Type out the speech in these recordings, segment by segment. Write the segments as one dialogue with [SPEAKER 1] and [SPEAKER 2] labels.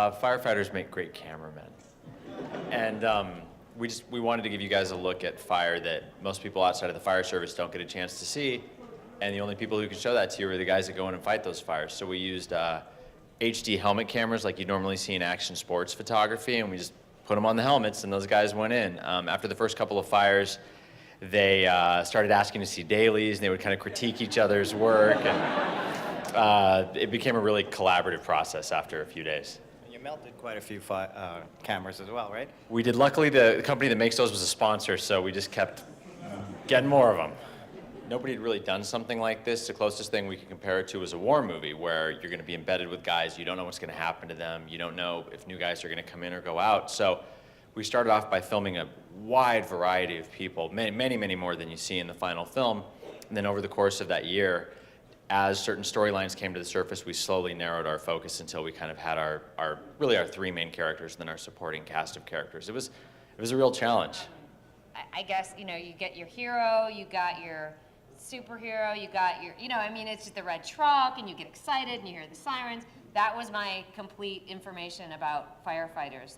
[SPEAKER 1] Firefighters make great cameramen. And we wanted to give you guys a look at fire that most people outside of the fire service don't get a chance to see. And the only people who can show that to you are the guys that go in and fight those fires. So we used HD helmet cameras like you normally see in action sports photography, and we just put them on the helmets, and those guys went in. After the first couple of fires, they started asking to see dailies, and they would kind of critique each other's work. And it became a really collaborative process after a few days.
[SPEAKER 2] You melted quite a few cameras as well, right?
[SPEAKER 1] We did. Luckily, the company that makes those was a sponsor, so we just kept getting more of them. Nobody had really done something like this. The closest thing we could compare it to was a war movie where you're going to be embedded with guys. You don't know what's going to happen to them. You don't know if new guys are going to come in or go out. So we started off by filming a wide variety of people, many more than you see in the final film. And then over the course of that year, as certain storylines came to the surface, we slowly narrowed our focus until we kind of had our three main characters and then our supporting cast of characters. It was a real challenge.
[SPEAKER 3] I guess, you get your hero, you got your superhero, you got your, it's just the red truck, and you get excited and you hear the sirens. That was my complete information about firefighters.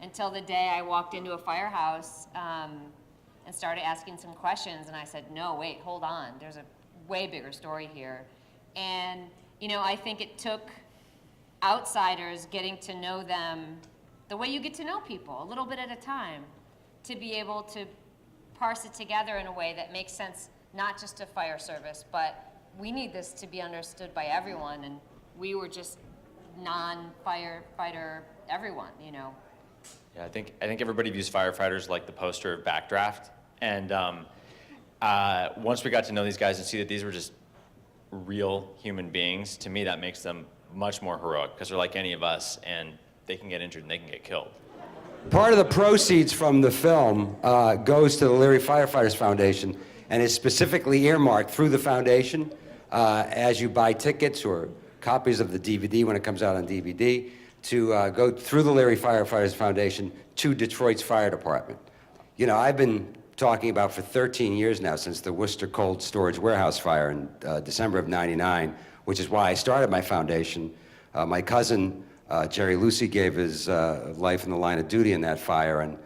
[SPEAKER 3] Until the day I walked into a firehouse and started asking some questions, and I said, no, wait, hold on. There's a way bigger story here. And, I think it took outsiders getting to know them the way you get to know people, a little bit at a time, to be able to parse it together in a way that makes sense, not just to fire service, but we need this to be understood by everyone, and we were just non-firefighter everyone, Yeah,
[SPEAKER 1] I think everybody views firefighters like the poster of Backdraft, and once we got to know these guys and see that these were just real human beings, to me that makes them much more heroic, because they're like any of us, and they can get injured and they can get killed.
[SPEAKER 4] Part of the proceeds from the film goes to the Leary Firefighters Foundation, and is specifically earmarked through the foundation as you buy tickets or copies of the DVD when it comes out on DVD to go through the Leary Firefighters Foundation to Detroit's fire department. I've been talking about for 13 years now, since the Worcester Cold Storage Warehouse fire in December of '99, which is why I started my foundation. My cousin, Jerry Lucy, gave his life in the line of duty in that fire, and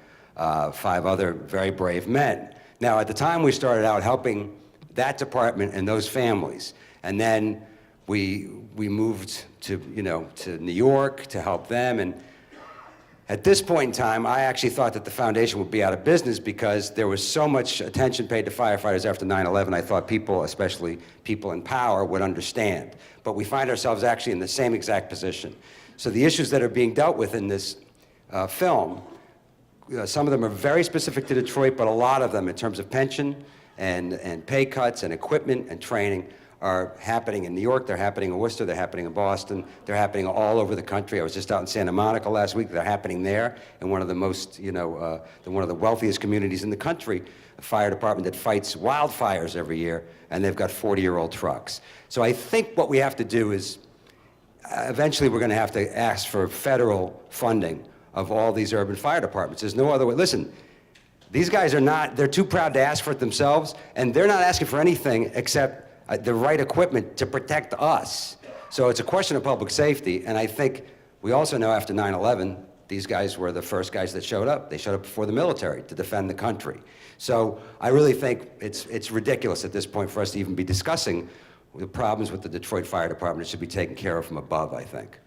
[SPEAKER 4] 5 other very brave men. Now, at the time, we started out helping that department and those families, and then we moved to New York to help them. And at this point in time, I actually thought that the foundation would be out of business because there was so much attention paid to firefighters after 9/11. I thought people, especially people in power, would understand. But we find ourselves actually in the same exact position. So the issues that are being dealt with in this film, some of them are very specific to Detroit, but a lot of them, in terms of pension and pay cuts and equipment and training, are happening in New York, they're happening in Worcester, they're happening in Boston, they're happening all over the country. I was just out in Santa Monica last week. They're happening there in one of the most, one of the wealthiest communities in the country, a fire department that fights wildfires every year, and they've got 40-year-old trucks. So I think what we have to do is, eventually we're going to have to ask for federal funding of all these urban fire departments. There's no other way. Listen, these guys they're too proud to ask for it themselves, and they're not asking for anything except the right equipment to protect us. So it's a question of public safety, and I think we also know after 9/11, these guys were the first guys that showed up. They showed up before the military to defend the country. So I really think it's ridiculous at this point for us to even be discussing the problems with the Detroit Fire Department. It should be taken care of from above, I think.